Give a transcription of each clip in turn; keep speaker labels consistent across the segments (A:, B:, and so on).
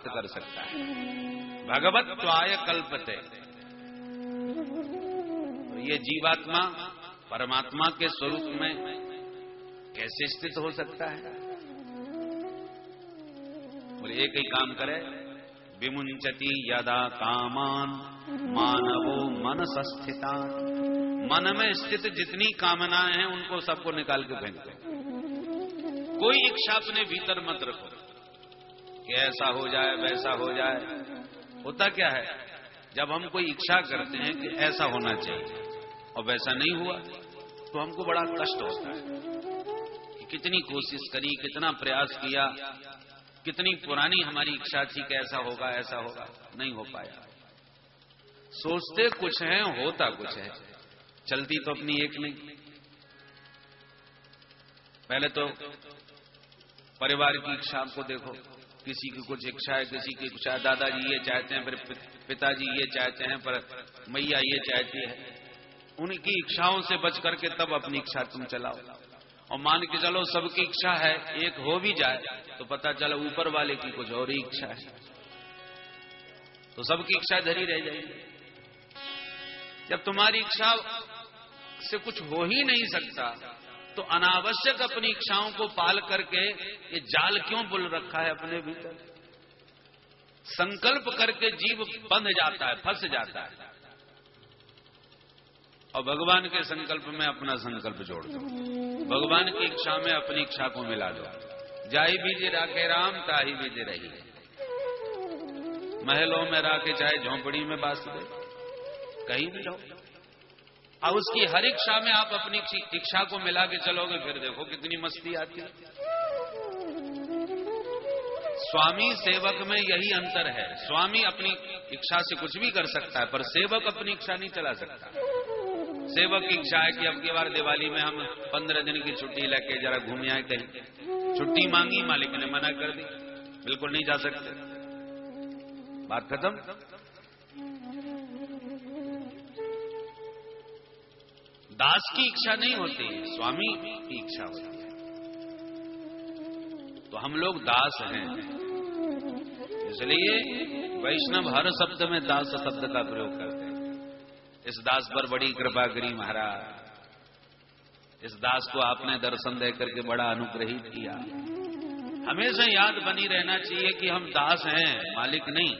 A: प्राप्त कर सकता है। भगवत्वाय कल्पते। ये जीवात्मा परमात्मा के स्वरूप में कैसे स्थित हो सकता है? बोले एक ही काम करे, विमुंचति यदा कामान मानवो मनसस्थितान। मन में स्थित जितनी कामनाएं हैं उनको सबको निकाल के फेंक दो। कोई इच्छा अपने भीतर मत रखो कि ऐसा हो जाए वैसा हो जाए। होता क्या है, जब हम कोई इच्छा करते हैं कि ऐसा होना चाहिए और वैसा नहीं हुआ तो हमको बड़ा कष्ट होता है कि कितनी कोशिश करी, कितना प्रयास किया, कितनी पुरानी हमारी इच्छा थी कि ऐसा होगा, नहीं हो पाया। सोचते कुछ है, होता कुछ है, चलती तो अपनी एक नहीं। पहले तो परिवार की इच्छा को देखो, किसी की कुछ इच्छा है, किसी की इच्छा, दादाजी ये चाहते हैं, फिर पिताजी ये चाहते हैं, पर मैया ये चाहती है। उनकी इच्छाओं से बच करके तब अपनी इच्छा तुम चलाओ। और मान के चलो सबकी इच्छा है, एक हो भी जाए तो पता चला ऊपर वाले की कुछ और ही इच्छा है, तो सबकी इच्छा धरी रह जाएगी। जब तुम्हारी इच्छा से कुछ हो ही नहीं सकता तो अनावश्यक अपनी इच्छाओं को पाल करके ये जाल क्यों बुल रखा है अपने भीतर? संकल्प करके जीव बंध जाता है, फंस जाता है। और भगवान के संकल्प में अपना संकल्प जोड़ दो, भगवान की इच्छा में अपनी इच्छा को मिला दो। जाई बीजे राखे राम ताही बीजे रही। महलों में राखे चाहे झोंपड़ी में बास दे, कहीं भी रहो। अब उसकी हर इच्छा में आप अपनी इच्छा को मिला के चलोगे, फिर देखो कितनी मस्ती आती है। स्वामी सेवक में यही अंतर है। स्वामी अपनी इच्छा से कुछ भी कर सकता है, पर सेवक अपनी इच्छा नहीं चला सकता। सेवक की इच्छा है कि अब की बार दिवाली में हम 15 दिन की छुट्टी लेके जरा घूम आए कहीं। छुट्टी मांगी, मालिक ने मना कर दी, बिल्कुल नहीं जा सकते, बात खत्म। दास की इच्छा नहीं होती, स्वामी की इच्छा होती है। तो हम लोग दास हैं, इसलिए वैष्णव हर शब्द में दास शब्द का प्रयोग करते हैं। इस दास पर बड़ी कृपा करी महाराज, इस दास को आपने दर्शन दे करके बड़ा अनुग्रहित किया। हमेशा याद बनी रहना चाहिए कि हम दास हैं, मालिक नहीं।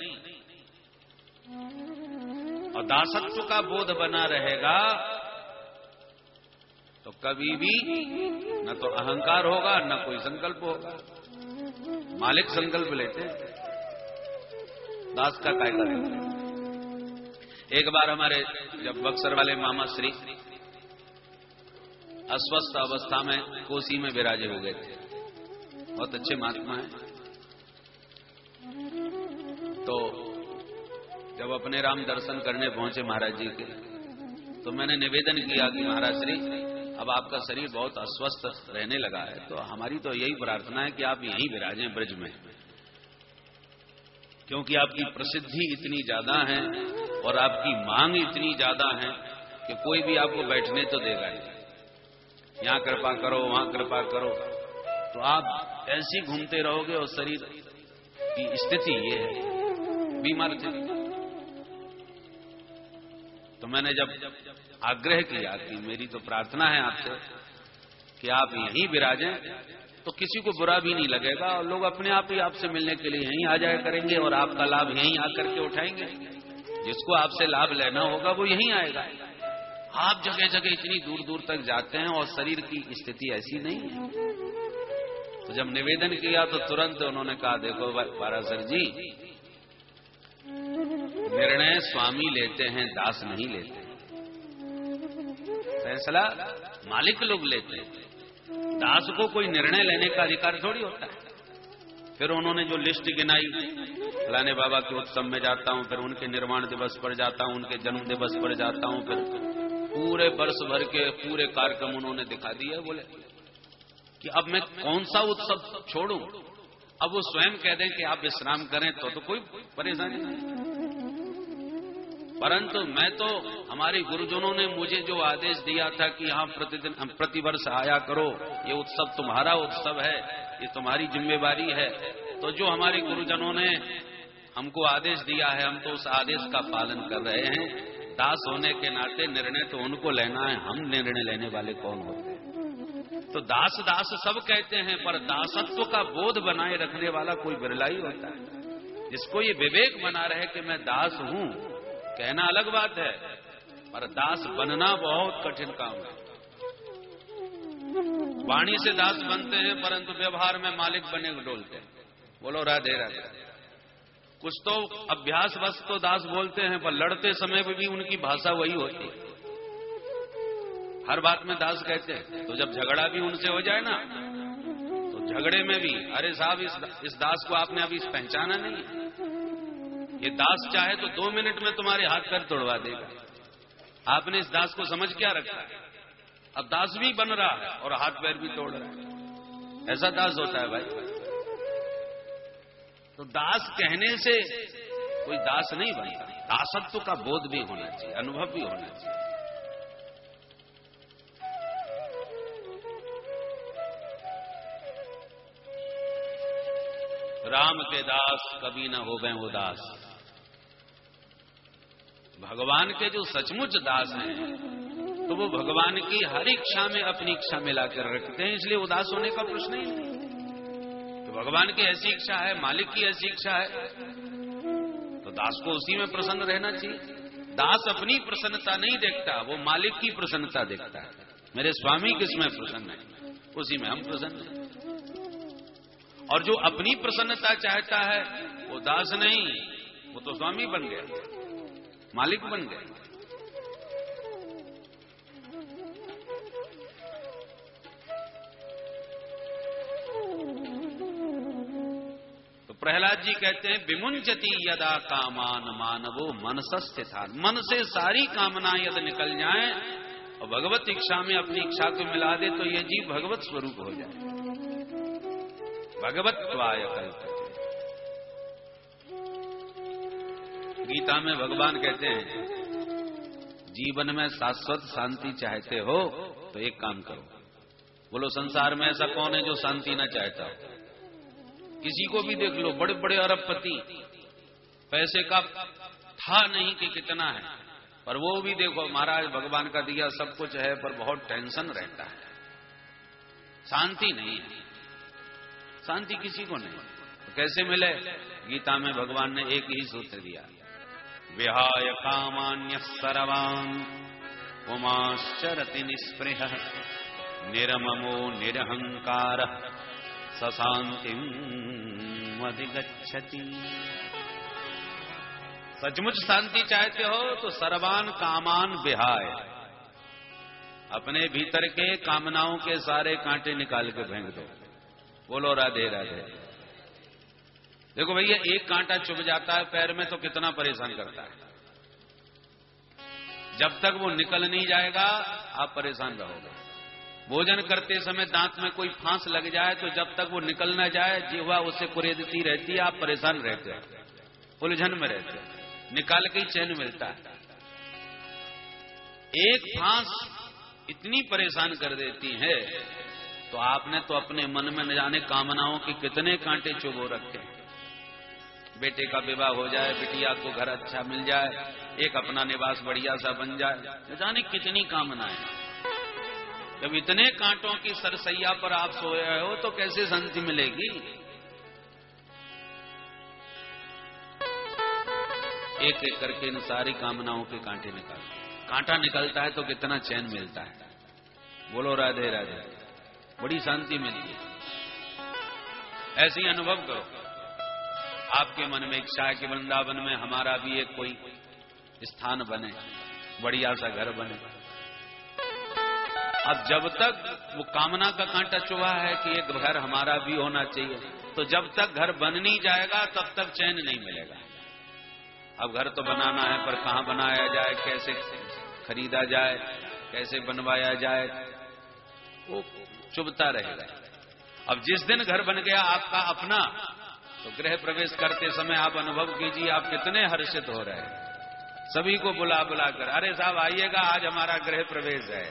A: और दासत्व का बोध बना रहेगा तो कभी भी न तो अहंकार होगा, न कोई संकल्प होगा। मालिक संकल्प लेते, दास का काय करेंगे। एक बार हमारे जब बक्सर वाले मामा श्री अस्वस्थ अवस्था में कोसी में विराजे हो गए थे, बहुत अच्छे महात्मा हैं। तो जब अपने राम दर्शन करने पहुंचे महाराज जी के, तो मैंने निवेदन किया कि महाराज श्री अब आपका शरीर बहुत अस्वस्थ रहने लगा है, तो हमारी तो यही प्रार्थना है कि आप यहीं विराजें ब्रज में, क्योंकि आपकी प्रसिद्धि इतनी ज्यादा है और आपकी मांग इतनी ज्यादा है कि कोई भी आपको बैठने तो देगा नहीं। यहां कृपा करो, वहां कृपा करो, तो आप ऐसे घूमते रहोगे और शरीर की स्थिति ये है, बीमार थे। तो मैंने जब आग्रह किया कि मेरी तो प्रार्थना है आपसे कि आप यहीं विराजें, तो किसी को बुरा भी नहीं लगेगा और लोग अपने आप ही आपसे मिलने के लिए यहीं आ जाया करेंगे और आपका लाभ यहीं आकर के उठाएंगे। जिसको आपसे लाभ लेना होगा वो यहीं आएगा। आप जगह जगह इतनी दूर दूर तक जाते हैं और शरीर की स्थिति ऐसी नहीं है। तो जब निवेदन किया तो तुरंत उन्होंने कहा, देखो पारासर जी, निर्णय स्वामी लेते हैं, दास नहीं लेते। फैसला मालिक लोग लेते हैं, दास को कोई निर्णय लेने का अधिकार थोड़ी होता है। फिर उन्होंने जो लिस्ट गिनाई, फलाने बाबा के उत्सव में जाता हूं, फिर उनके निर्वाण दिवस पर जाता हूं, उनके जन्म दिवस पर जाता हूं, फिर पूरे वर्ष भर के पूरे कार्यक्रम उन्होंने दिखा दिए। बोले कि अब मैं कौन सा उत्सव छोड़ूं? अब वो स्वयं कह दें कि आप विश्राम करें तो कोई परेशानी नहीं, परंतु मैं तो हमारे गुरुजनों ने मुझे जो आदेश दिया था कि यहाँ प्रतिदिन प्रतिवर्ष आया करो, ये उत्सव तुम्हारा उत्सव है, ये तुम्हारी जिम्मेवारी है। तो जो हमारे गुरुजनों ने हमको आदेश दिया है, हम तो उस आदेश का पालन कर रहे हैं। दास होने के नाते निर्णय तो उनको लेना है, हम निर्णय लेने वाले कौन होते हैं? तो दास दास सब कहते हैं, पर दासत्व का बोध बनाए रखने वाला कोई बिरला ही होता है। जिसको ये विवेक बना रहे कि मैं दास हूं, कहना अलग बात है, पर दास बनना बहुत कठिन काम है। वाणी से दास बनते हैं, परंतु व्यवहार में मालिक बने डोलते हैं। बोलो राधे राधे। कुछ तो अभ्यास बस तो दास बोलते हैं, पर लड़ते समय भी उनकी भाषा वही होती है। हर बात में दास कहते हैं। तो जब झगड़ा भी उनसे हो जाए ना, तो झगड़े में भी, अरे साहब इस दास को आपने अभी पहचाना नहीं है, ये दास चाहे तो 2 मिनट में तुम्हारे हाथ पैर तोड़वा देगा। आपने इस दास को समझ क्या रखा है? अब दास भी बन रहा है और हाथ पैर भी तोड़ रहा है। ऐसा दास होता है भाई। तो दास कहने से कोई दास नहीं बनता। दासत्व का बोध भी होना चाहिए, अनुभव भी होना चाहिए। राम के दास कभी न होवें उदास। भगवान के जो सचमुच दास हैं, तो वो भगवान की हर इच्छा में अपनी इच्छा मिलाकर रखते हैं, इसलिए उदास होने का प्रश्न ही नहीं। तो भगवान की ऐसी इच्छा है, मालिक की ऐसी इच्छा है, तो दास को उसी में प्रसन्न रहना चाहिए। दास अपनी प्रसन्नता नहीं देखता, वो मालिक की प्रसन्नता देखता है। मेरे स्वामी किसमें प्रसन्न है, उसी में हम प्रसन्न हैं। और जो अपनी प्रसन्नता चाहता है, वो दास नहीं, वो तो स्वामी बन गया, मालिक बन गया। तो प्रहलाद जी कहते हैं, विमुंचति यदा कामान मानवो मनसस्थितान। मन से सारी कामनाएं यदि निकल जाएं और भगवत इच्छा में अपनी इच्छा को मिला दे, तो ये जीव भगवत स्वरूप हो जाए, भगवत्वाय कल्पते। गीता में भगवान कहते हैं, जीवन में शाश्वत शांति चाहते हो तो एक काम करो। बोलो संसार में ऐसा कौन है जो शांति ना चाहता हो? किसी को भी देख लो, बड़े बड़े अरबपति, पैसे का था नहीं कि कितना है, पर वो भी देखो महाराज भगवान का दिया सब कुछ है, पर बहुत टेंशन रहता है, शांति नहीं है। शांति किसी को नहीं। तो कैसे मिले? गीता में भगवान ने एक ही सूत्र दिया, विहाय कामान्य सर्वान् पुमाश्चरति निःस्पृह निरममो निरहंकार सशांतिम् अधिगच्छति। सचमुच शांति चाहते हो तो सर्वान कामान विहाय, अपने भीतर के कामनाओं के सारे कांटे निकाल के फेंक दो। बोलो राधे राधे। देखो भैया, एक कांटा चुभ जाता है पैर में तो कितना परेशान करता है। जब तक वो निकल नहीं जाएगा आप परेशान रहोगे। भोजन करते समय दांत में कोई फांस लग जाए तो जब तक वो निकल ना जाए जिह्वा उससे कुरेदती रहती है, आप परेशान रहते हैं, उलझन में रहते हैं, निकाल के ही चैन मिलता है। एक फांस इतनी परेशान कर देती है, तो आपने तो अपने मन में न जाने कामनाओं के कितने कांटे चुभो रखे। बेटे का विवाह हो जाए, बिटिया को घर अच्छा मिल जाए, एक अपना निवास बढ़िया सा बन जाए, न जाने कितनी कामनाएं। जब इतने कांटों की सरसैया पर आप सोए हो तो कैसे शांति मिलेगी? एक एक करके इन सारी कामनाओं के कांटे निकाल, कांटा निकलता है तो कितना चैन मिलता है। बोलो राधे राधे, बड़ी शांति मिलती है। ऐसे ही अनुभव करो। आपके मन में इच्छा है कि वृंदावन में हमारा भी एक कोई स्थान बने, बढ़िया सा घर बने। अब जब तक वो कामना का कांटा चुभा है कि एक घर हमारा भी होना चाहिए, तो जब तक घर बन नहीं जाएगा तब तक चैन नहीं मिलेगा। अब घर तो बनाना है, पर कहां बनाया जाए, कैसे खरीदा जाए, कैसे बनवाया जाए, वो चुभता रहेगा। अब जिस दिन घर बन गया आपका अपना, तो गृह प्रवेश करते समय आप अनुभव कीजिए आप कितने हर्षित हो रहे हैं। सभी को बुला बुला कर, अरे साहब आइएगा, आज हमारा गृह प्रवेश है,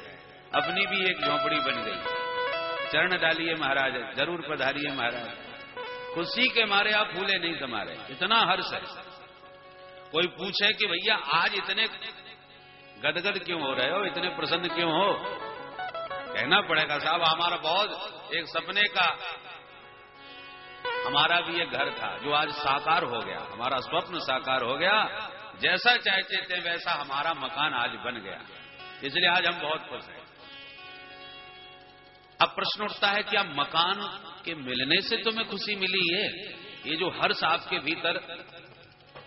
A: अपनी भी एक झोपड़ी बन गई, चरण डालिए महाराज, जरूर पधारिए महाराज। खुशी के मारे आप फूले नहीं समा रहे, इतना हर्ष है। कोई पूछे कि भैया आज इतने गदगद क्यों हो रहे हो, इतने प्रसन्न क्यों हो, कहना पड़ेगा साहब हमारा बहुत एक सपने का, हमारा भी एक घर था जो आज साकार हो गया, हमारा स्वप्न साकार हो गया, जैसा चाहते थे वैसा हमारा मकान आज बन गया, इसलिए आज हम बहुत खुश हैं। अब प्रश्न उठता है क्या मकान के मिलने से तुम्हें खुशी मिली है? ये जो हर्ष आपके भीतर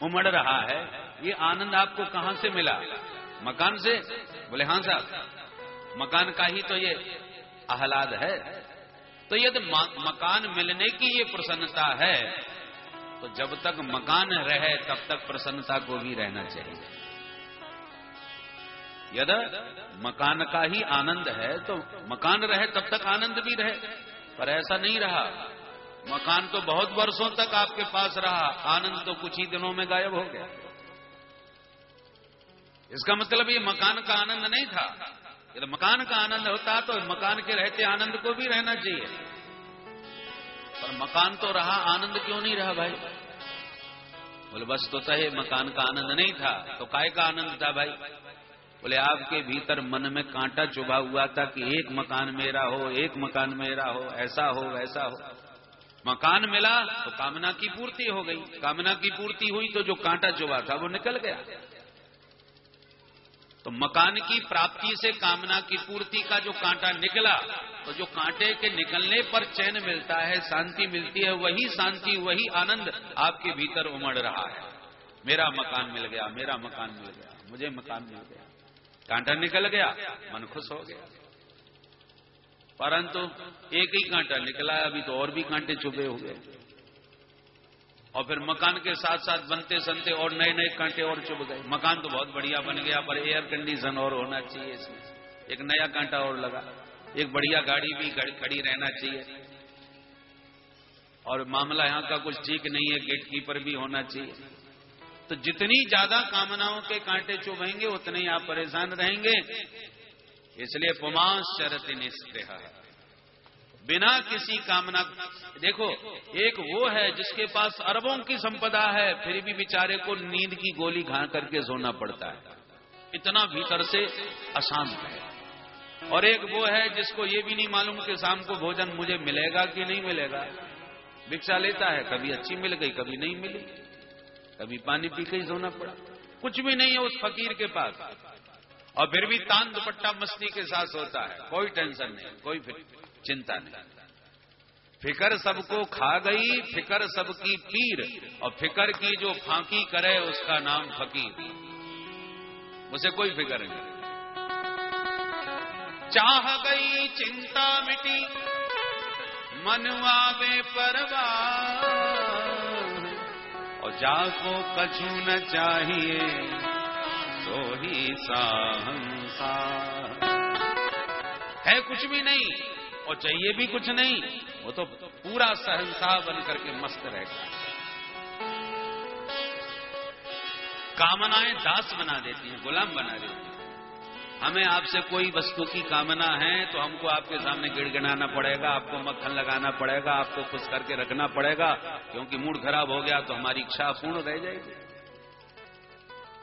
A: उमड़ रहा है, ये आनंद आपको कहां से मिला? मकान से? बोले हां साहब, मकान का ही तो ये आह्लाद है। तो यदि मकान मिलने की ये प्रसन्नता है, तो जब तक मकान रहे तब तक प्रसन्नता को भी रहना चाहिए। यदि मकान का ही आनंद है तो मकान रहे तब तक आनंद भी रहे, पर ऐसा नहीं रहा। मकान तो बहुत वर्षों तक आपके पास रहा, आनंद तो कुछ ही दिनों में गायब हो गया। इसका मतलब ये मकान का आनंद नहीं था। यदि मकान का आनंद होता तो मकान के रहते आनंद को भी रहना चाहिए, पर मकान तो रहा, आनंद क्यों नहीं रहा भाई? बोले बस तो सही, मकान का आनंद नहीं था तो काय का आनंद था भाई? बोले आपके भीतर मन में कांटा चुभा हुआ था कि एक मकान मेरा हो, एक मकान मेरा हो, ऐसा हो वैसा हो। मकान मिला तो कामना की पूर्ति हो गई, कामना की पूर्ति हुई तो जो कांटा चुभा था वो निकल गया। तो मकान की प्राप्ति से कामना की पूर्ति का जो कांटा निकला, तो जो कांटे के निकलने पर चैन मिलता है, शांति मिलती है, वही शांति वही आनंद आपके भीतर उमड़ रहा है। मेरा मकान मिल गया, मेरा मकान मिल गया, मुझे मकान मिल गया, कांटा निकल गया, मन खुश हो गया। परंतु एक ही कांटा निकला, अभी तो और भी कांटे चुभे हुए, और फिर मकान के साथ साथ बनते संते और नए नए कांटे और चुभ गए। मकान तो बहुत बढ़िया बन गया, पर एयर कंडीशन और होना चाहिए इसमें, एक नया कांटा और लगा। एक बढ़िया गाड़ी भी खड़ी रहना चाहिए, और मामला यहां का कुछ ठीक नहीं है, गेट कीपर भी होना चाहिए। तो जितनी ज्यादा कामनाओं के कांटे चुभेंगे उतने ही आप परेशान रहेंगे। इसलिए पुमांस चरति निस्पृहा, बिना किसी कामना। देखो, एक वो है जिसके पास अरबों की संपदा है, फिर भी बेचारे को नींद की गोली खा करके सोना पड़ता है, इतना भीतर से अशांत है। और एक वो है जिसको ये भी नहीं मालूम कि शाम को भोजन मुझे मिलेगा कि नहीं मिलेगा, भिक्षा लेता है, कभी अच्छी मिल गई कभी नहीं मिली, कभी पानी पी के ही सोना पड़ा, कुछ भी नहीं है उस फकीर के पास, और फिर भी तान दुपट्टा मस्ती के साथ सोता है, कोई टेंशन नहीं, कोई चिंता नहीं। फिकर सबको खा गई, फिकर सबकी पीर, और फिकर की जो फांकी करे उसका नाम फकीर, उसे कोई फिकर नहीं। चाह गई चिंता मिटी, मनवा बेपरवाह, और जाको कछु न चाहिए सो ही संसार। है कुछ भी नहीं और चाहिए भी कुछ नहीं, वो तो पूरा सहनशाह बन करके मस्त रहेगा। कामनाएं दास बना देती हैं, गुलाम बना देती हैं। हमें आपसे कोई वस्तु की कामना है तो हमको आपके सामने गिड़गिड़ाना पड़ेगा, आपको मक्खन लगाना पड़ेगा, आपको खुश करके रखना पड़ेगा, क्योंकि मूड खराब हो गया तो हमारी इच्छा पूर्ण रह जाएगी।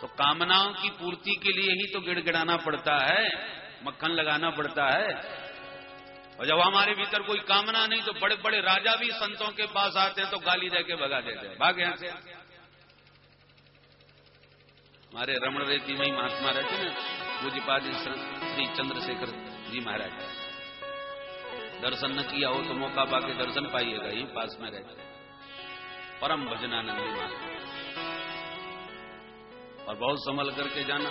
A: तो कामनाओं की पूर्ति के लिए ही तो गिड़गिड़ाना पड़ता है, मक्खन लगाना पड़ता है। और जब हमारे भीतर कोई कामना नहीं तो बड़े बड़े राजा भी संतों के पास आते हैं तो गाली देके भगा देते हैं, भाग यहां से। हमारे रमण रेती में ही महात्मा रहते ना, पूज्यपाद श्री चंद्रशेखर जी महाराज, दर्शन न किया हो तो मौका पाके दर्शन पाइएगा, यही पास में रहते परम भजनानंदी महात्मा, और बहुत संभल करके जाना।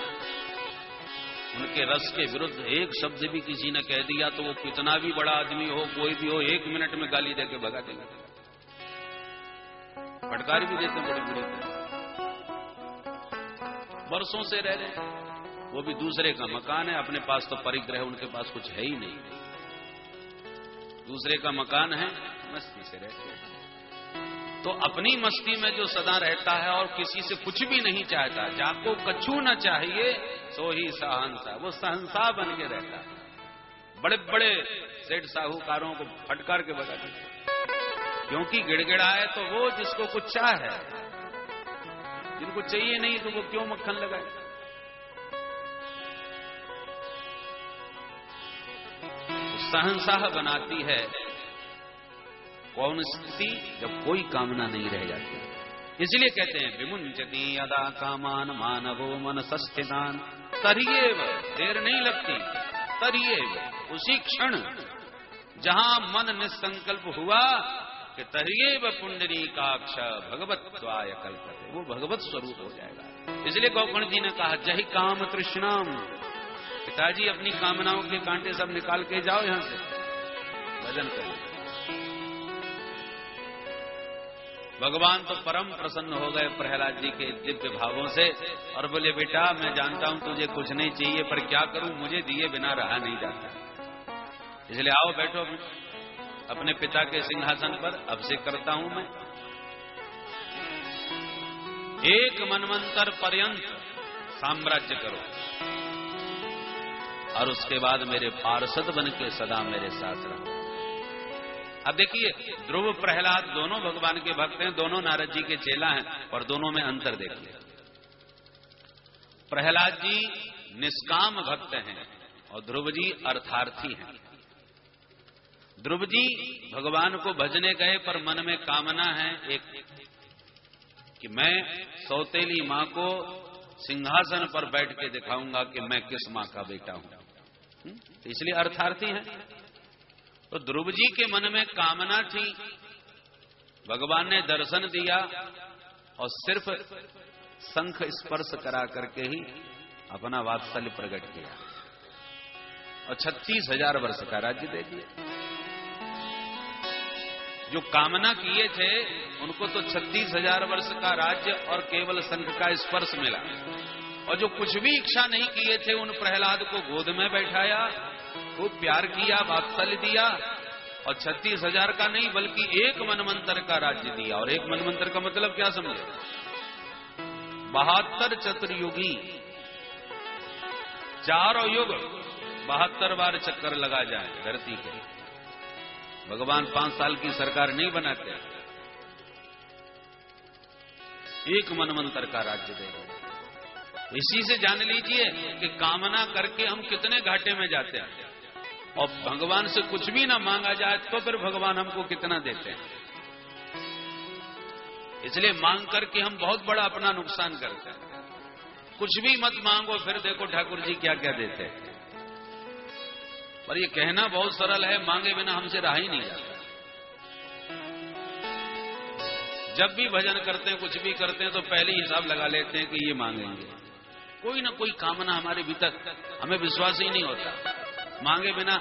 A: उनके रस के विरुद्ध एक शब्द भी किसी ने कह दिया तो वो कितना भी बड़ा आदमी हो, कोई भी हो, 1 मिनट में गाली देके भगा देंगे, फटकार भी देते बड़ी बुरी तरह। वर्षों से रह रहे, वो भी दूसरे का मकान है, अपने पास तो परिग्रह, उनके पास कुछ है ही नहीं, दूसरे का मकान है, मस्ती से रहते हैं। तो अपनी मस्ती में जो सदा रहता है और किसी से कुछ भी नहीं चाहता, जाको कछु न चाहिए सो ही सहनसा, वो सहनसा बन के रहता है। बड़े बड़े सेठ साहूकारों को फटकार के भगा देते, क्योंकि गिड़गिड़ाए तो वो जिसको कुछ चाह है, जिनको चाहिए नहीं तो वो क्यों मक्खन लगाए। सहनसाह बनाती है कौन स्थिति, जब कोई कामना नहीं रह जाती। इसलिए कहते हैं विमुंचति यदा कामान मानवो मनसस्थितान तर्ह्येव, देर नहीं लगती, तर्ह्येव उसी क्षण जहां मन निसंकल्प हुआ कि तर्ह्येव पुंडरीकाक्ष भगवत्वाय कल्पते, वो भगवत स्वरूप हो जाएगा। इसलिए गोकर्ण जी ने कहा जहि काम तृष्णाम, पिताजी अपनी कामनाओं के कांटे सब निकाल के जाओ यहां से, भजन करो। भगवान तो परम प्रसन्न हो गए प्रहलाद जी के दिव्य भावों से और बोले बेटा मैं जानता हूं तुझे कुछ नहीं चाहिए, पर क्या करूं, मुझे दिए बिना रहा नहीं जाता, इसलिए आओ बैठो अपने पिता के सिंहासन पर, अब से करता हूं मैं। एक मनवंतर पर्यंत साम्राज्य करो और उसके बाद मेरे पार्षद बन के सदा मेरे साथ रहो। अब देखिए ध्रुव प्रहलाद दोनों भगवान के भक्त हैं, दोनों नारद जी के चेला हैं, और दोनों में अंतर देखिए। प्रहलाद जी निष्काम भक्त हैं और ध्रुव जी अर्थार्थी हैं। ध्रुव जी भगवान को भजने गए पर मन में कामना है एक कि मैं सौतेली मां को सिंहासन पर बैठ के दिखाऊंगा कि मैं किस मां का बेटा हूं, इसलिए अर्थार्थी हैं। तो ध्रुव जी के मन में कामना थी, भगवान ने दर्शन दिया और सिर्फ शंख स्पर्श करा करके ही अपना वात्सल्य प्रकट किया और 36,000 वर्ष का राज्य दे दिया। जो कामना किए थे उनको तो 36,000 वर्ष का राज्य और केवल शंख का स्पर्श मिला, और जो कुछ भी इच्छा नहीं किए थे उन प्रहलाद को गोद में बैठाया, खूब प्यार किया, वात्सल्य दिया, और 36,000 का नहीं बल्कि एक मनवंतर का राज्य दिया। और एक मनवंतर का मतलब क्या समझे, 72 चतुर्युगी, 4 युग 72 बार चक्कर लगा जाए धरती के। भगवान 5 साल की सरकार नहीं बनाते, एक मनवंतर का राज्य दे रहे। इसी से जान लीजिए कि कामना करके हम कितने घाटे में जाते हैं, और भगवान से कुछ भी ना मांगा जाए तो फिर भगवान हमको कितना देते हैं। इसलिए मांग करके हम बहुत बड़ा अपना नुकसान करते हैं। कुछ भी मत मांगो, फिर देखो ठाकुर जी क्या क्या देते हैं। पर ये कहना बहुत सरल है, मांगे बिना हमसे रहा ही नहीं जाता। जब भी भजन करते हैं, कुछ भी करते हैं, तो पहले हिसाब लगा लेते हैं कि ये मांगेंगे। कोई ना कोई कामना हमारे भीतर, हमें विश्वास ही नहीं होता। मांगे बिना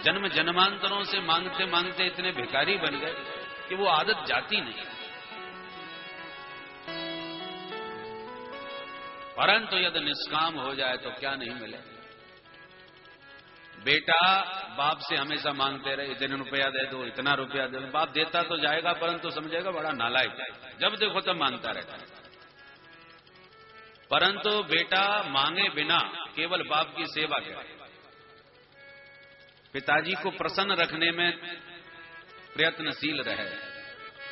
A: जन्म जन्मांतरों से मांगते मांगते इतने भिखारी बन गए कि वो आदत जाती नहीं। परंतु यदि निष्काम हो जाए तो क्या नहीं मिले। बेटा बाप से हमेशा मांगते रहे, इतने रुपया दे दो, इतना रुपया दे दो। बाप देता तो जाएगा परंतु समझेगा बड़ा नालायक है, जब देखो तब मांगता रहता है। परंतु बेटा मांगे बिना केवल बाप की सेवा करे, पिताजी को प्रसन्न रखने में प्रयत्नशील रहे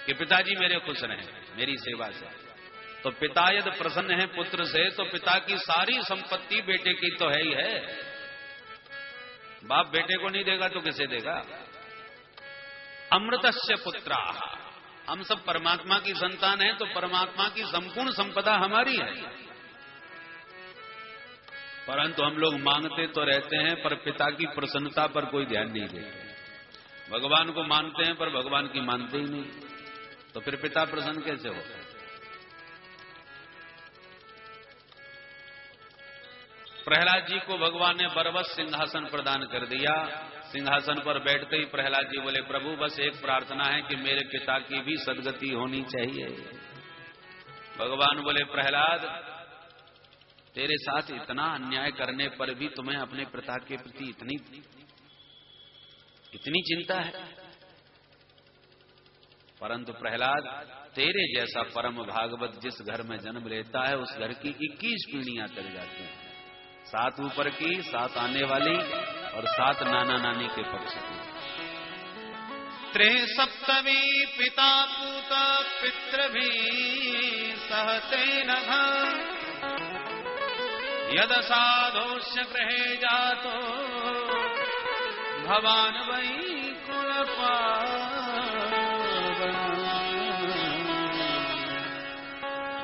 A: कि पिताजी मेरे खुश रहें मेरी सेवा से। तो पिता यदि प्रसन्न है पुत्र से, तो पिता की सारी संपत्ति बेटे की तो है ही है। बाप बेटे को नहीं देगा तो किसे देगा। अमृतस्य पुत्राः, हम सब परमात्मा की संतान हैं, तो परमात्मा की संपूर्ण संपदा हमारी है। परंतु हम लोग मांगते तो रहते हैं, पर पिता की प्रसन्नता पर कोई ध्यान नहीं देते। भगवान को मानते हैं पर भगवान की मानते ही नहीं, तो फिर पिता प्रसन्न कैसे हो। प्रहलाद जी को भगवान ने बरबस सिंहासन प्रदान कर दिया। सिंहासन पर बैठते ही प्रहलाद जी बोले, प्रभु बस एक प्रार्थना है कि मेरे पिता की भी सदगति होनी चाहिए। भगवान बोले, प्रहलाद तेरे साथ इतना अन्याय करने पर भी तुम्हें अपने पिता के प्रति इतनी चिंता है। परंतु प्रहलाद, तेरे जैसा परम भागवत जिस घर में जन्म लेता है उस घर की 21 पीढ़ियां चल जाती हैं, 7 ऊपर की, 7 आने वाली और 7 नाना नानी के पक्ष की। पुत्रे सप्तमी पिता पूत पितृभि सहते नघ यद साधोष्य गृहे जातो भवान वै कुलपावन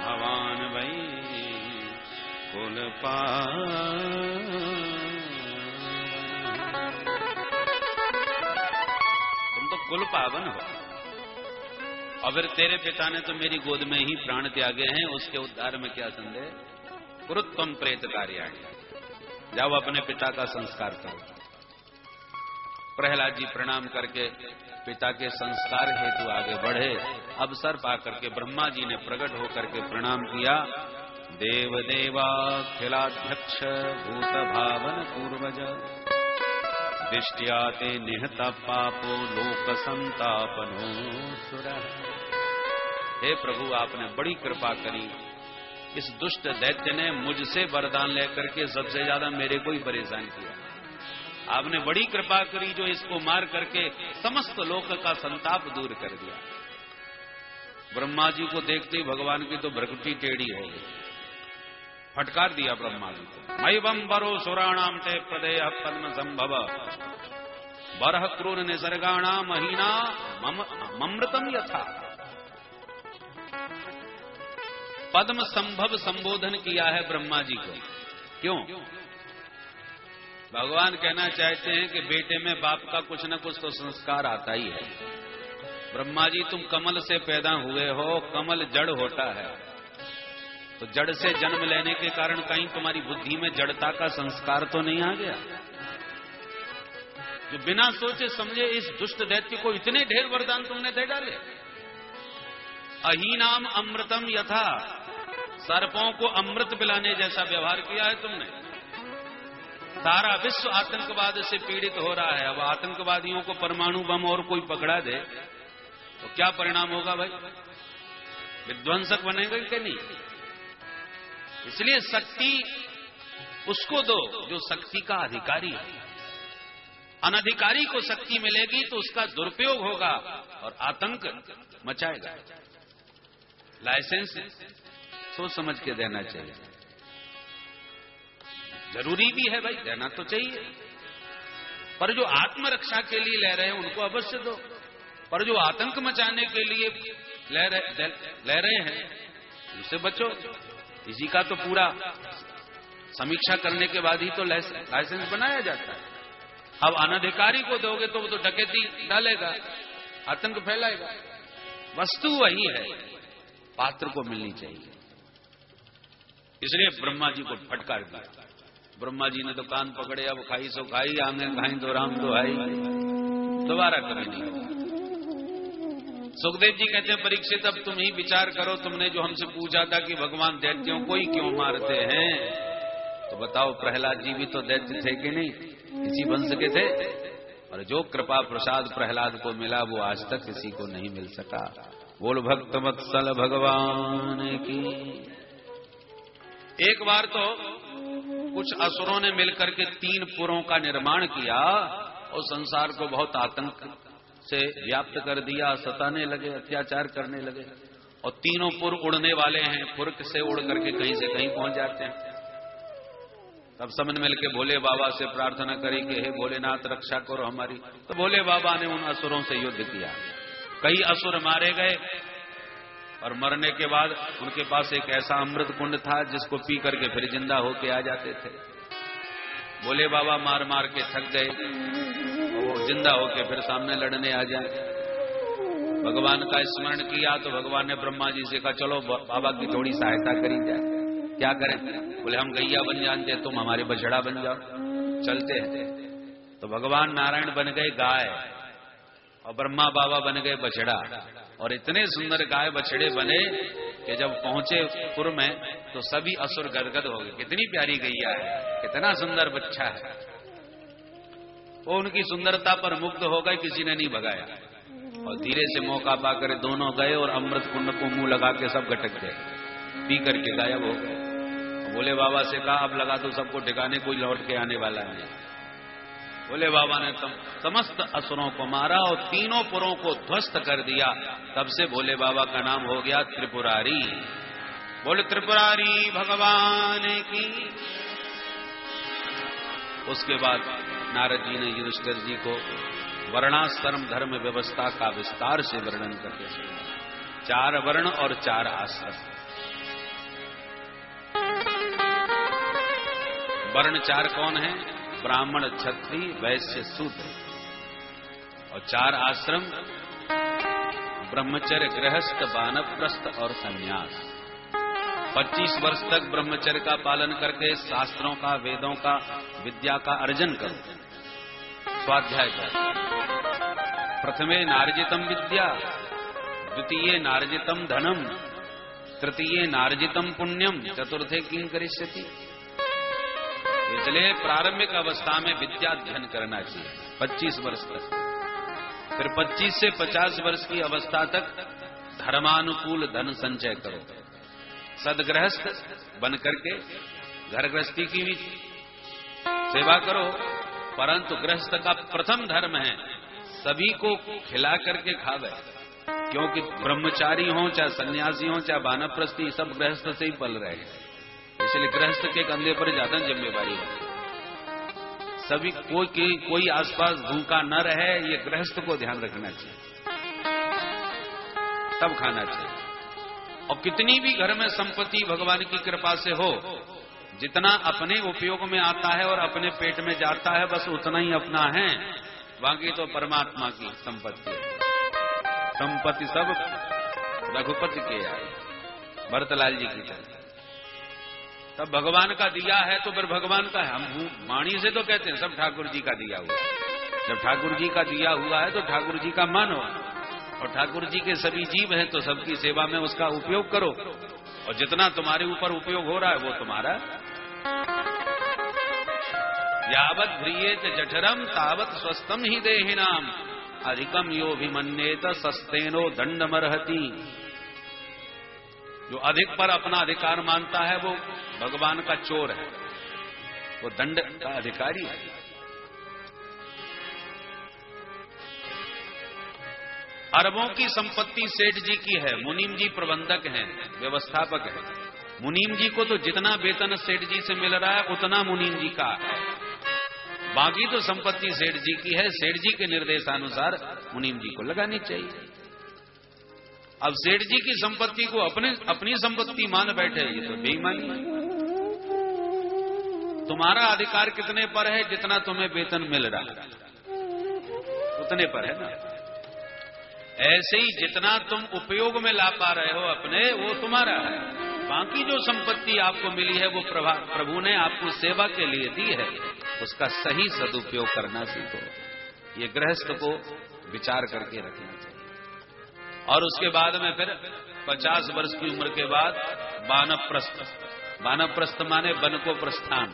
A: भवान वै कुलपावन। तुम तो कुल पावन हो और फिर तेरे पिता ने तो मेरी गोद में ही प्राण त्यागे हैं, उसके उद्धार में क्या संदेह। कुरुत्तम प्रेत कार्याणि, जाओ अपने पिता का संस्कार करो। प्रहलाद जी प्रणाम करके पिता के संस्कार हेतु आगे बढ़े। अवसर पाकर के ब्रह्मा जी ने प्रकट होकर के प्रणाम किया। देव देवाखिलाध्यक्ष भूत भावन पूर्वज दिष्ट्याते निहत पापो लोक संतापनो सुर। हे प्रभु, आपने बड़ी कृपा करी। इस दुष्ट दैत्य ने मुझसे वरदान लेकर के सबसे ज्यादा मेरे को ही परेशान किया। आपने बड़ी कृपा करी जो इसको मार करके समस्त लोक का संताप दूर कर दिया। ब्रह्मा जी को देखते ही भगवान की तो भ्रकुटी टेढ़ी हो गई। फटकार दिया ब्रह्मा जी को। मई बम बरो सुराणाम ते प्रदेय पद्म संभव बरह क्रूर निसर्गाणाम महीना ममृतम यथा। पद्म संभव संबोधन किया है ब्रह्मा जी को। क्यों? भगवान कहना चाहते हैं कि बेटे में बाप का कुछ न कुछ तो संस्कार आता ही है। ब्रह्मा जी, तुम कमल से पैदा हुए हो, कमल जड़ होता है, तो जड़ से जन्म लेने के कारण कहीं तुम्हारी बुद्धि में जड़ता का संस्कार तो नहीं आ गया जो बिना सोचे समझे इस दुष्ट दैत्य को इतने ढेर वरदान तुमने दे डाले। अहीनाम अमृतम यथा, सर्पों को अमृत पिलाने जैसा व्यवहार किया है तुमने। सारा विश्व आतंकवाद से पीड़ित हो रहा है। अब आतंकवादियों को परमाणु बम और कोई पकड़ा दे तो क्या परिणाम होगा भाई? विध्वंसक बनेगा कि नहीं? इसलिए शक्ति उसको दो जो शक्ति का अधिकारी है। अनधिकारी को शक्ति मिलेगी तो उसका दुरुपयोग होगा और आतंक मचाएगा। लाइसेंस सोच समझ के देना चाहिए। जरूरी भी है भाई, देना तो चाहिए, पर जो आत्मरक्षा के लिए ले रहे हैं उनको अवश्य दो। पर जो आतंक मचाने के लिए ले रहे हैं उनसे बचो। इसी का तो पूरा समीक्षा करने के बाद ही तो लाइसेंस बनाया जाता है। अब अनधिकारी को दोगे तो वो तो डकैती डालेगा, आतंक फैलाएगा। वस्तु वही है, पात्र को मिलनी चाहिए। इसलिए ब्रह्मा जी को फटकार दिया। ब्रह्मा जी ने तो कान पकड़े, अब खाई सो खाई, आंगन खाई दो राम दोहाई, दोबारा कभी नहीं होगा। सुखदेव जी कहते हैं, परीक्षित अब तुम ही विचार करो, तुमने जो हमसे पूछा था कि भगवान दैत्यों को ही क्यों मारते हैं, तो बताओ प्रहलाद जी भी तो दैत्य थे कि नहीं? इसी वंश के थे। और जो कृपा प्रसाद प्रहलाद को मिला वो आज तक किसी को नहीं मिल सका। बोल भक्त वत्सल भगवान की। एक बार तो कुछ असुरों ने मिलकर के 3 पुरों का निर्माण किया और संसार को बहुत आतंक से व्याप्त कर दिया। सताने लगे, अत्याचार करने लगे। और तीनों पुर उड़ने वाले हैं, पुर से उड़ करके कहीं से कहीं पहुंच जाते हैं। तब सबने मिलकर भोले बाबा से प्रार्थना करी कि हे भोलेनाथ रक्षा करो हमारी। तो भोले बाबा ने उन असुरों से युद्ध किया। कई असुर मारे गए और मरने के बाद उनके पास एक ऐसा अमृत कुंड था जिसको पी करके फिर जिंदा होके आ जाते थे। भोले बाबा मार मार के थक गए, वो जिंदा होके फिर सामने लड़ने आ जाए। भगवान का स्मरण किया तो भगवान ने ब्रह्मा जी से कहा, चलो बाबा की थोड़ी सहायता करी जाए। क्या करें? बोले हम गैया बन जानते, तुम हमारे बछड़ा बन जाओ। चलते हैं। तो भगवान नारायण बन गए गाय और ब्रह्मा बाबा बन गए बछड़ा। और इतने सुंदर गाय बछड़े बने कि जब पहुंचे पुर में तो सभी असुर गदगद हो गए। कितनी प्यारी गैया है, कितना सुंदर बच्चा है। वो उनकी सुंदरता पर मुग्ध हो गए, किसी ने नहीं भगाया। और धीरे से मौका पाकर दोनों गए और अमृत कुंड को मुंह लगा के सब गटक गए, पी करके गायब हो गए। भोले बाबा से कहा अब लगा तो सबको ठिकाने, कोई लौट के आने वाला नहीं। भोले बाबा ने समस्त असुरों को मारा और तीनों पुरों को ध्वस्त कर दिया। तब से भोले बाबा का नाम हो गया त्रिपुरारी। बोले त्रिपुरारी भगवान की। उसके बाद नारद जी ने युधिष्ठिर जी को वर्णाश्रम धर्म व्यवस्था का विस्तार से वर्णन करके सुनाया। 4 वर्ण और 4 आश्रम। वर्ण 4 कौन है? ब्राह्मण, क्षत्रिय, वैश्य, शूद्र। और 4 आश्रम ब्रह्मचर्य, गृहस्थ, वानप्रस्थ और सन्यास। 25 वर्ष तक ब्रह्मचर्य का पालन करके शास्त्रों का, वेदों का, विद्या का अर्जन करो, स्वाध्याय करो। प्रथमे नार्जितम विद्या, द्वितीय नार्जितम धनम, तृतीय नार्जितम पुण्यम, चतुर्थे किं करिष्यति। इसलिए प्रारंभिक अवस्था में विद्या अध्ययन करना चाहिए 25 वर्ष तक। फिर 25 से 50 वर्ष की अवस्था तक धर्मानुकूल धन संचय करो, सदगृहस्थ बन करके घर गृहस्थी की भी सेवा करो। परंतु गृहस्थ का प्रथम धर्म है सभी को खिला करके खावे, क्योंकि ब्रह्मचारी हो चाहे सन्यासी हो चाहे वानप्रस्थी, सब गृहस्थ से ही पल रहे हैं। इसलिए गृहस्थ के कंधे पर ज्यादा जिम्मेवारी है। सभी कोई आसपास भूखा न रहे, ये गृहस्थ को ध्यान रखना चाहिए, तब खाना चाहिए। और कितनी भी घर में संपत्ति भगवान की कृपा से हो, जितना अपने उपयोग में आता है और अपने पेट में जाता है बस उतना ही अपना है, बाकी तो परमात्मा की संपत्ति है। संपत्ति सब रघुपति के आई, भरतलाल जी की तरह। तब भगवान का दिया है तो फिर भगवान का है। हम वाणी से तो कहते हैं सब ठाकुर जी का दिया हुआ है। जब ठाकुर जी का दिया हुआ है तो ठाकुर जी का मानो, और ठाकुर जी के सभी जीव हैं तो सबकी सेवा में उसका उपयोग करो, और जितना तुम्हारे ऊपर उपयोग हो रहा है वो तुम्हारा। यावत ध्रियेत जठरम तावत स्वस्थम ही देहिनाम, अधिकम यो विमन्येत सस्तेनो दंडमर्हति। जो अधिक पर अपना अधिकार मानता है वो भगवान का चोर है, वो दंड का अधिकारी है। अरबों की संपत्ति सेठ जी की है, मुनीम जी प्रबंधक हैं, व्यवस्थापक हैं। मुनीम जी को तो जितना वेतन सेठ जी से मिल रहा है उतना मुनीम जी का है, बाकी तो संपत्ति सेठ जी की है। सेठ जी के निर्देशानुसार मुनीम जी को लगानी चाहिए। अब सेठ जी की संपत्ति को अपनी संपत्ति मान बैठे, ये तो बेईमानी है। तुम्हारा अधिकार कितने पर है? जितना तुम्हें वेतन मिल रहा है उतने पर है ना। ऐसे ही जितना तुम उपयोग में ला पा रहे हो अपने, वो तुम्हारा है। बाकी जो संपत्ति आपको मिली है वो प्रभु ने आपको सेवा के लिए दी है, उसका सही सदुपयोग करना सीखो। ये गृहस्थ को विचार करके रखना चाहिए। और उसके बाद में फिर 50 वर्ष की उम्र के बाद वानप्रस्थ। वानप्रस्थ माने वन को प्रस्थान,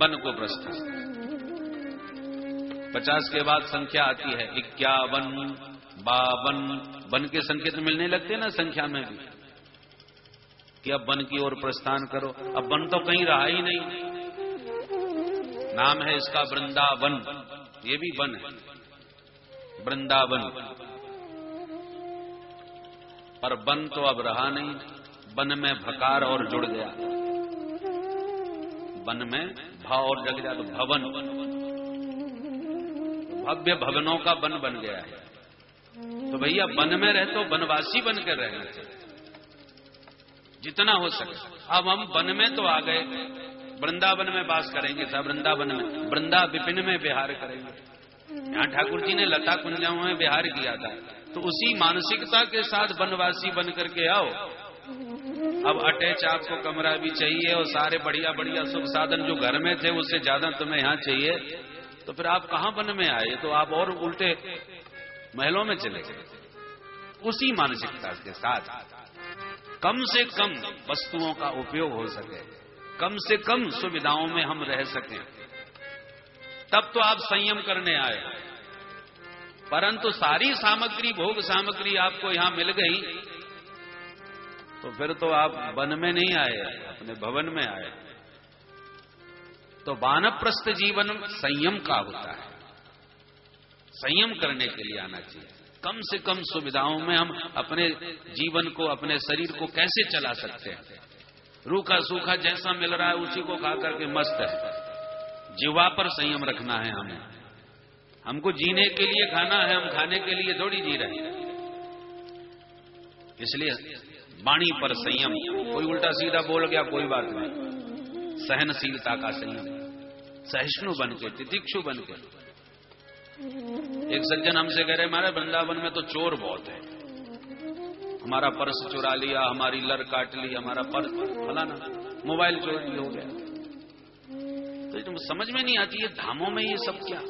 A: वन को प्रस्थान। 50 के बाद संख्या आती है 51, 52। वन के संकेत मिलने लगते ना संख्या में भी, कि अब वन की ओर प्रस्थान करो। अब वन तो कहीं रहा ही नहीं, नाम है इसका वृंदावन, ये भी वन है, वृंदावन। पर वन तो अब रहा नहीं, वन में भकार और जुड़ गया, वन में भाव और जग गया तो भवन, भव्य भवनों का वन बन गया है। तो भैया वन में रहे तो वनवासी बनकर रहना चाहिए जितना हो सके। अब हम वन में तो आ गए, वृंदावन में वास करेंगे, सब वृंदावन में, वृंदा विपिन में विहार करेंगे। यहाँ ठाकुर जी ने लता कुंजाओं में विहार किया था, तो उसी मानसिकता के साथ वनवासी बन करके आओ। अब अटैच आपको कमरा भी चाहिए और सारे बढ़िया बढ़िया सुख साधन जो घर में थे उससे ज्यादा तुम्हें यहाँ चाहिए, तो फिर आप कहाँ वन में आए? तो आप और उल्टे महलों में चले गए। उसी मानसिकता के साथ कम से कम वस्तुओं का उपयोग हो सके, कम से कम सुविधाओं में हम रह सकें, तब तो आप संयम करने आए। परंतु सारी सामग्री, भोग सामग्री आपको यहां मिल गई, तो फिर तो आप वन में नहीं आए, अपने भवन में आए। तो वानप्रस्थ जीवन संयम का होता है। संयम करने के लिए आना चाहिए। कम से कम सुविधाओं में हम अपने जीवन को, अपने शरीर को कैसे चला सकते हैं। रूखा सूखा जैसा मिल रहा है उसी को खा करके मस्त है। जीवा पर संयम रखना है हमें। हमको जीने के लिए खाना है, हम खाने के लिए थोड़ी जी रहे हैं। इसलिए वाणी पर संयम। कोई उल्टा सीधा बोल गया कोई बात नहीं, सहनशीलता का संयम, सहिष्णु बनके, तितिक्षु बनके। एक सज्जन हमसे कह रहे हमारे वृंदावन में तो चोर बहुत है, हमारा पर्स चुरा लिया, हमारी लर काट ली, हमारा पर्स फलाना, मोबाइल चोरी हो गया। तो समझ में नहीं आती है धामों में ये सब क्या,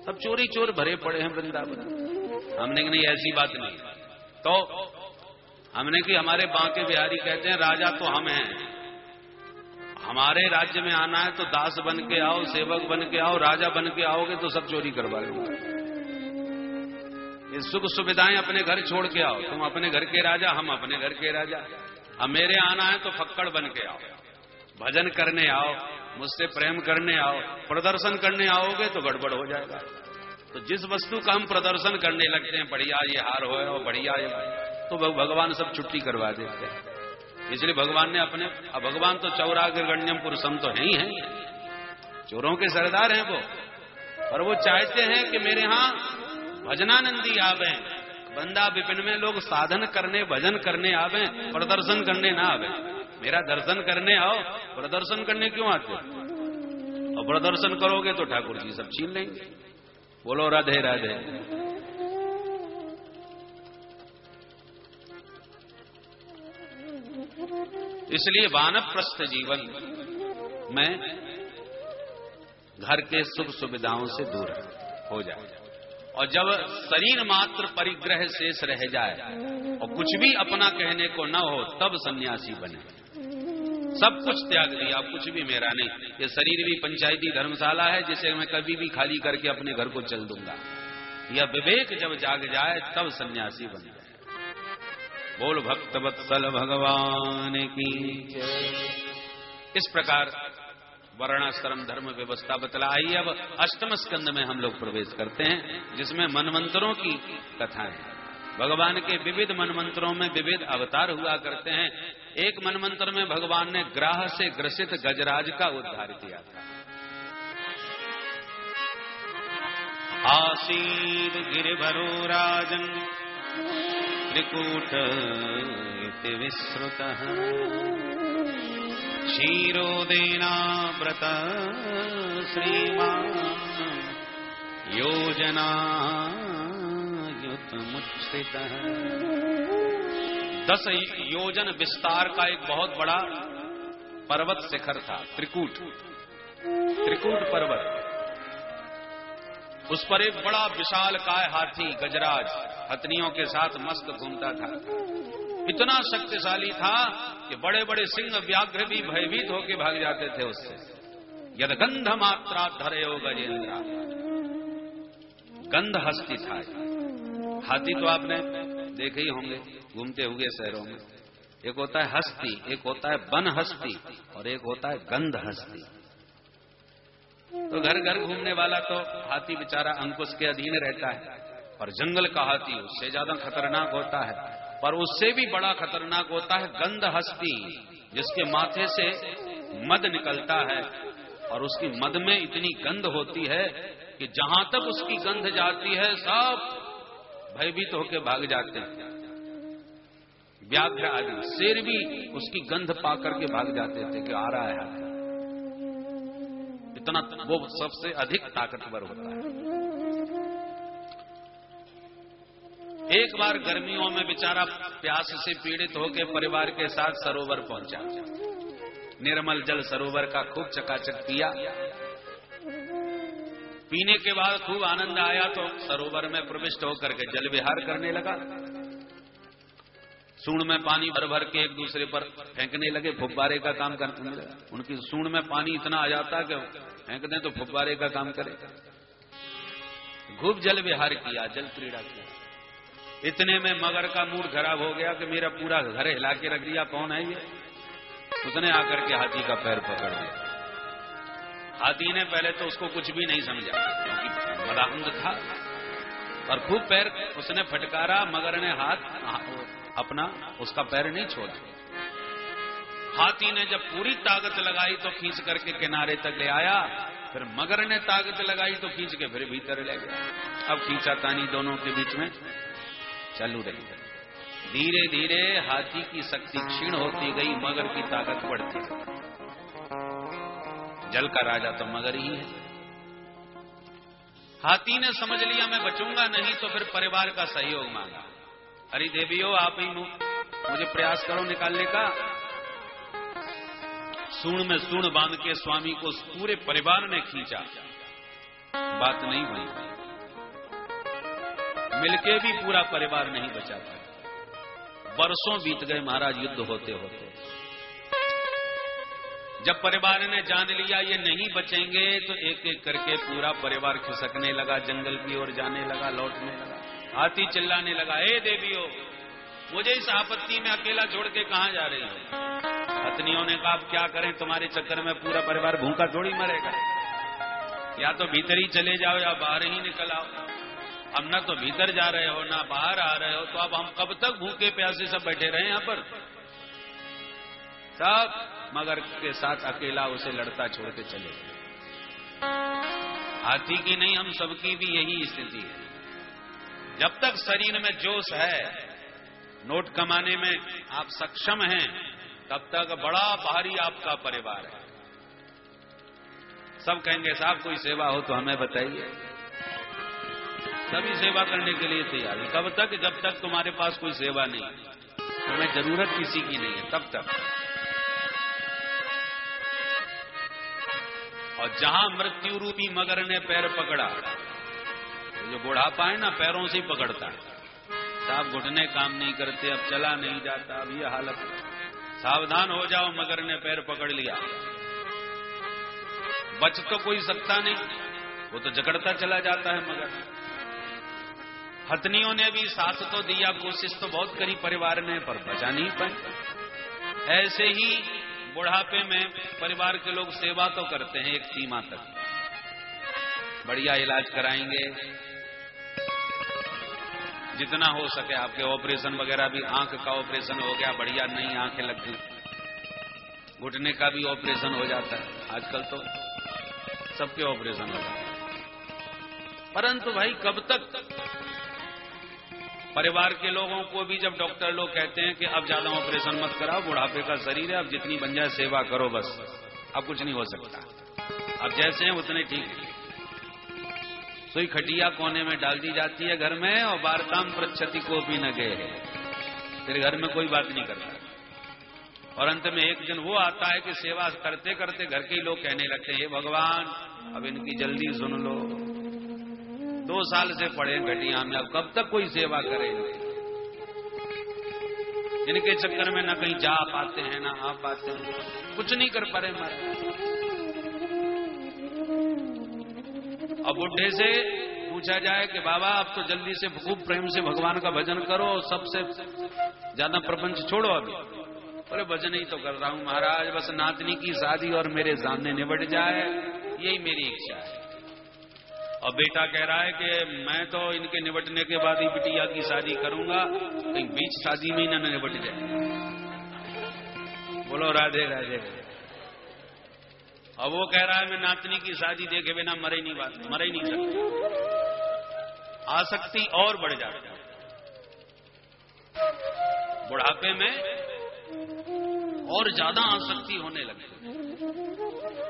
A: सब चोरी चोर भरे पड़े हैं वृंदावन। हमने कि नहीं ऐसी बात नहीं। तो हमने कि हमारे बांके बिहारी कहते हैं राजा तो हम हैं, हमारे राज्य में आना है तो दास बन के आओ, सेवक बन के आओ, राजा बन के आओगे तो सब चोरी करवा लोगे। ये सुख सुविधाएं अपने घर छोड़ के आओ, तुम अपने घर के राजा, हम अपने घर के राजा। अब मेरे आना है तो फक्कड़ बन के आओ, भजन करने आओ, मुझसे प्रेम करने आओ। प्रदर्शन करने आओगे तो गड़बड़ हो जाएगा। तो जिस वस्तु का हम प्रदर्शन करने लगते हैं, बढ़िया ये हार हो और बढ़िया ये, तो भगवान सब छुट्टी करवा देते हैं। इसलिए भगवान ने अपने, अब भगवान तो चौराग्रगण्यम पुरुषम तो है ही है, चोरों के सरदार हैं वो, और वो चाहते हैं कि मेरे यहां भजनानंदी आवे। बंदा विपिन में लोग साधन करने, भजन करने आवे, प्रदर्शन करने ना आवे। मेरा दर्शन करने आओ, प्रदर्शन करने क्यों आते? और प्रदर्शन करोगे तो ठाकुर जी सब छीन लेंगे। बोलो राधे राधे। इसलिए वानप्रस्थ जीवन में घर के सुख सुविधाओं से दूर हो जाए, और जब शरीर मात्र परिग्रह शेष रह जाए और कुछ भी अपना कहने को न हो, तब सन्यासी बने। सब कुछ त्याग दिया, अब कुछ भी मेरा नहीं। ये शरीर भी पंचायती धर्मशाला है जिसे मैं कभी भी खाली करके अपने घर को चल दूंगा। यह विवेक जब जाग जाए तब सन्यासी बन जाए। बोल भक्त वत्सल भगवान की जय। इस प्रकार वर्णाश्रम धर्म व्यवस्था बतलाई। अब अष्टम स्कंद में हम लोग प्रवेश करते हैं, जिसमें मनमंत्रों की कथाएं। भगवान के विविध मनमंत्रों में विविध अवतार हुआ करते हैं। एक मनमंत्र में भगवान ने ग्राह से ग्रसित गजराज का उद्धार किया था। आसीद गिरिभरो राजन त्रिकूट इति विश्रुतः क्षीरोदेनाव्रत श्रीमान् योजना युतमुच्छ्रितः। 10 योजन विस्तार का एक बहुत बड़ा पर्वत शिखर था, त्रिकूट पर्वत। उस पर एक बड़ा विशाल काय हाथी गजराज हथनियों के साथ मस्त घूमता था। इतना शक्तिशाली था कि बड़े बड़े सिंह व्याघ्र भी भयभीत होकर भाग जाते थे उससे। यद गंध मात्रा धरयो गजेंद्र, गंध हस्ती था। हाथी तो आपने देखे ही होंगे घूमते हुए शहरों में। एक होता है हस्ती, एक होता है वन हस्ती, और एक होता है गंध हस्ती। तो घर घर घूमने वाला तो हाथी बेचारा अंकुश के अधीन रहता है, और जंगल का हाथी उससे ज्यादा खतरनाक होता है। पर उससे भी बड़ा खतरनाक होता है गंध हस्ती, जिसके माथे से मद निकलता है, और उसकी मद में इतनी गंध होती है कि जहां तक उसकी गंध जाती है सब भयभीत होकर भाग जाते हैं। व्याघ्र आदि शेर भी उसकी गंध पा करके भाग जाते थे कि आ रहा है हाथी। इतना वो सबसे अधिक ताकतवर होता है। एक बार गर्मियों में बेचारा प्यास से पीड़ित होकर परिवार के साथ सरोवर पहुंचा। निर्मल जल सरोवर का खूब चकाचक पिया। पीने के बाद खूब आनंद आया तो सरोवर में प्रविष्ट होकर के जल विहार करने लगा। सूंड में पानी भर भर के एक दूसरे पर फेंकने लगे, फुब्बारे का काम करने लगा। उनकी सूंड में पानी इतना आ जाता कि फेंक दें तो फुब्बारे का काम करे। खूब जल विहार किया, जल क्रीड़ा किया। इतने में मगर का मूड खराब हो गया कि मेरा पूरा घर हिला के रख दिया, कौन है ये? उसने आकर के हाथी का पैर पकड़ लिया। हाथी ने पहले तो उसको कुछ भी नहीं समझा, क्योंकि मदाहंद था, और खूब पैर उसने फटकारा। मगर ने हाथ अपना उसका पैर नहीं छोड़ा। हाथी ने जब पूरी ताकत लगाई तो खींच करके किनारे तक ले आया, फिर मगर ने ताकत लगाई तो खींच के फिर भीतर ले गया। अब खींचातानी दोनों के बीच में चालू रही। धीरे धीरे हाथी की शक्ति क्षीण होती गई, मगर की ताकत बढ़ती गई। जल का राजा तो मगर ही है। हाथी ने समझ लिया मैं बचूंगा नहीं, तो फिर परिवार का सहयोग मांगा। अरे देवियों, आप ही मुझे प्रयास करो निकालने का। सूंड में सूंड बांध के स्वामी को पूरे परिवार ने खींचा, बात नहीं बनी। मिलके भी पूरा परिवार नहीं बचा पाया। वर्षों बीत गए महाराज युद्ध होते होते। जब परिवार ने जान लिया ये नहीं बचेंगे, तो एक एक करके पूरा परिवार खिसकने लगा, जंगल की ओर जाने लगा, लौटने लगा। हाथी चिल्लाने लगा, हे देवियों, मुझे इस आपत्ति में अकेला छोड़ के कहां जा रही हो? पत्नियों ने कहा, अब क्या करें, तुम्हारे चक्कर में पूरा परिवार भूखा थोड़ी मरेगा। या तो भीतर ही चले जाओ या बाहर ही निकल आओ। अब न तो भीतर जा रहे हो ना बाहर आ रहे हो, तो अब हम कब तक भूखे प्यासे सब बैठे रहे यहां पर? सब मगर के साथ अकेला उसे लड़ता छोड़ के चले गए। हाथी की नहीं, हम सबकी भी यही स्थिति है। जब तक शरीर में जोश है, नोट कमाने में आप सक्षम हैं, तब तक बड़ा भारी आपका परिवार है। सब कहेंगे साहब कोई सेवा हो तो हमें बताइए, सभी सेवा करने के लिए तैयार है। कब तक? जब तक तुम्हारे पास कोई सेवा नहीं, तुम्हें जरूरत किसी की नहीं है, तब तक। और जहां मृत्यु रूपी मगर ने पैर पकड़ा, जो बुढ़ापा है ना, पैरों से ही पकड़ता है। साहब घुटने काम नहीं करते, अब चला नहीं जाता, अब ये हालत। सावधान हो जाओ, मगर ने पैर पकड़ लिया। बच तो कोई सकता नहीं, वो तो जकड़ता चला जाता है मगर। हथनियों ने भी साथ तो दिया, कोशिश तो बहुत करी परिवार ने, पर बचा नहीं पाए। ऐसे ही बुढ़ापे में परिवार के लोग सेवा तो करते हैं एक सीमा तक, बढ़िया इलाज कराएंगे, जितना हो सके। आपके ऑपरेशन वगैरह भी, आंख का ऑपरेशन हो गया, बढ़िया नई आंखें लग गई। घुटने का भी ऑपरेशन हो जाता है, आजकल तो सबके ऑपरेशन हो जाते हैं। परंतु भाई कब तक? परिवार के लोगों को भी जब डॉक्टर लोग कहते हैं कि अब ज्यादा ऑपरेशन मत कराओ, बुढ़ापे का शरीर है, अब जितनी बन जाए सेवा करो बस, अब कुछ नहीं हो सकता, अब जैसे हैं उतने ठीक है। सोई खटिया कोने में डाल दी जाती है घर में, और वार्ताम प्रच्छति को भी न गए, फिर घर में कोई बात नहीं करता। और अंत में एक दिन वो आता है कि सेवा करते करते घर के ही लोग कहने लगते हैं, हे भगवान अब इनकी जल्दी सुन लो, 2 साल से पड़े घटिया में, अब कब तक कोई सेवा करे? इनके चक्कर में न कहीं जा पाते हैं ना आ पाते हैं, कुछ नहीं कर पा रहे हमारे। अब बुढ़े से पूछा जाए कि बाबा अब तो जल्दी से खूब प्रेम से भगवान का भजन करो, सबसे ज्यादा प्रपंच छोड़ो अभी। बोले भजन ही तो कर रहा हूं महाराज, बस नातनी की शादी और मेरे सामने निबट जाए, यही मेरी इच्छा है। और बेटा कह रहा है कि मैं तो इनके निबटने के बाद ही बिटिया की शादी करूंगा, कहीं बीच शादी में ही न निबट जाए। बोलो राधे राधे। और वो कह रहा है मैं नातनी की शादी देखे बिना मर ही नहीं सकता। आसक्ति और बढ़ जाती है बुढ़ापे में, और ज्यादा आसक्ति होने लगती।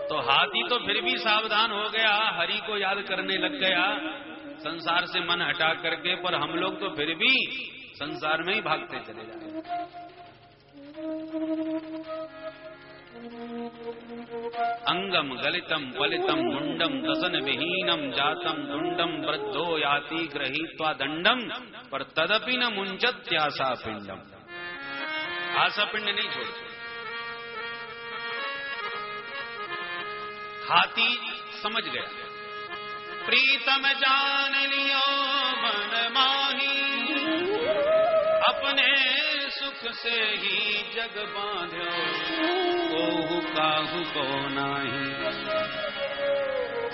A: तो हाथी तो फिर भी सावधान हो गया, हरि को याद करने लग गया, संसार से मन हटा करके, पर हम लोग तो फिर भी संसार में ही भागते चले जाते। अंगम गलितम पलितम मुंडम दसन विहीनम जातम दुंडम वृद्धो याति गृहीत्वा दंडम पर तदपि न मुंचत्यासा पिंडम। आशा पिंड नहीं छोड़ते। हाथी समझ गया, प्रीतम जान लियो मन माही, अपने सुख से ही जग बांध्यो, कोहु काहू को नाही।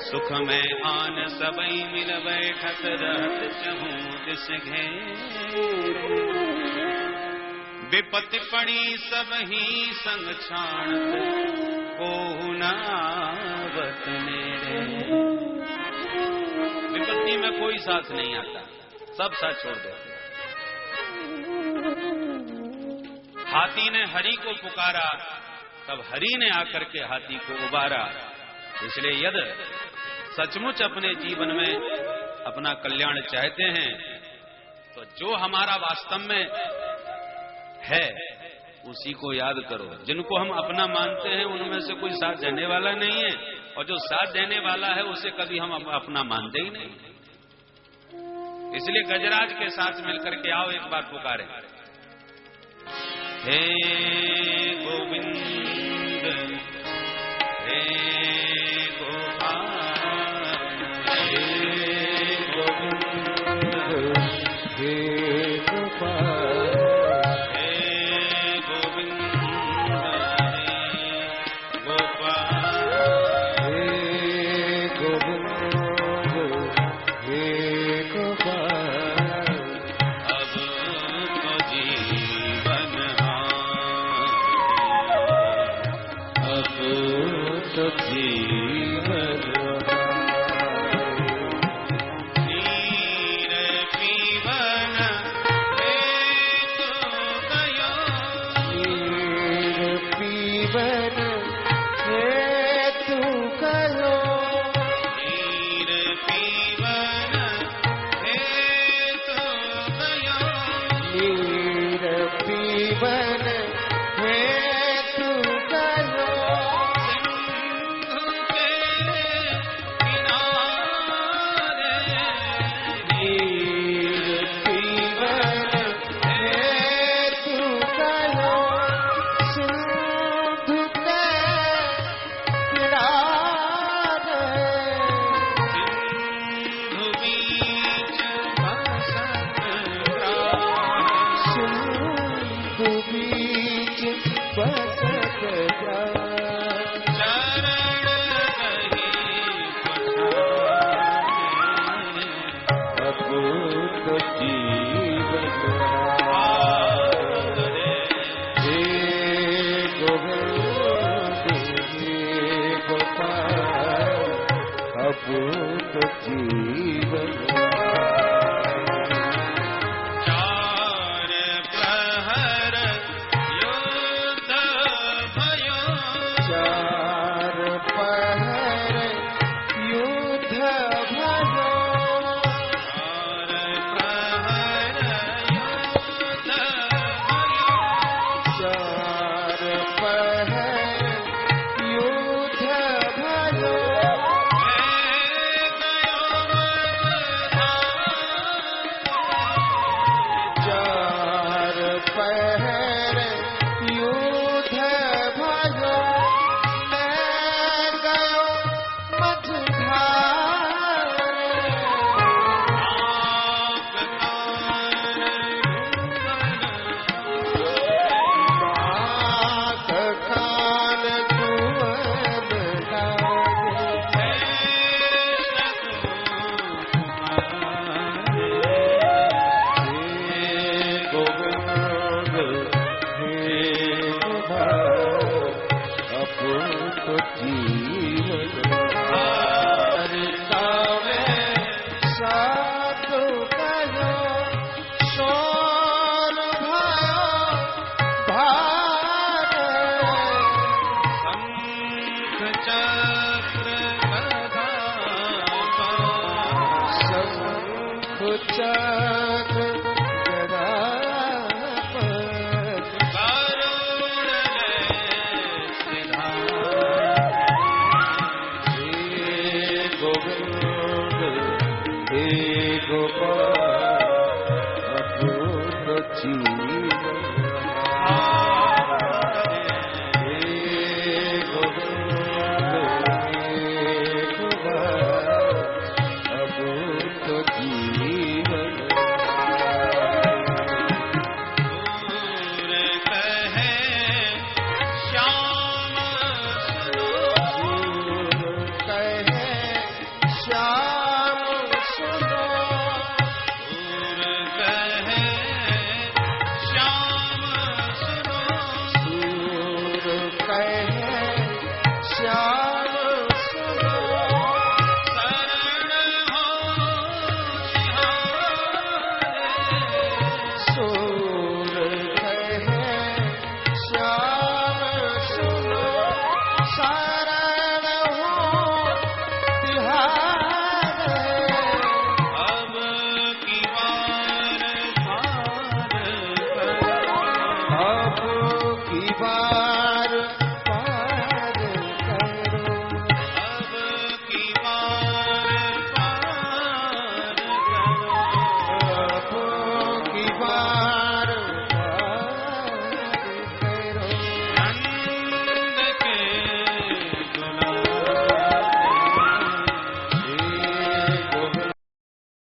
A: सुख में आन सबई मिल बैठत रहत चहूं दिस घेर। विपत्ति पड़ी सब ही संग छाणत को न आवत मेरे। विपत्ति में कोई साथ नहीं आता, सब साथ छोड़ देते। हाथी ने हरि को पुकारा, तब हरि ने आकर के हाथी को उबारा। इसलिए यदि सचमुच अपने जीवन में अपना कल्याण चाहते हैं तो जो हमारा वास्तव में है उसी को याद करो। जिनको हम अपना मानते हैं उनमें से कोई साथ देने वाला नहीं है, और जो साथ देने वाला है उसे कभी हम अपना मानते ही नहीं। इसलिए गजराज के साथ मिलकर के आओ, एक बार पुकारे, हे गोविंद हे गोपाल हे गोविंद हे गोपाल हे गोविंद हे गोपाल हे गोविंद हे गोपाल। अब तो जीवन अब तो जीवन नीर पीवन हेतु गयो नीर पीवन हेतु गयो नीर पीवन हेतु गयो नीर पीवन हेतु गयो।
B: पर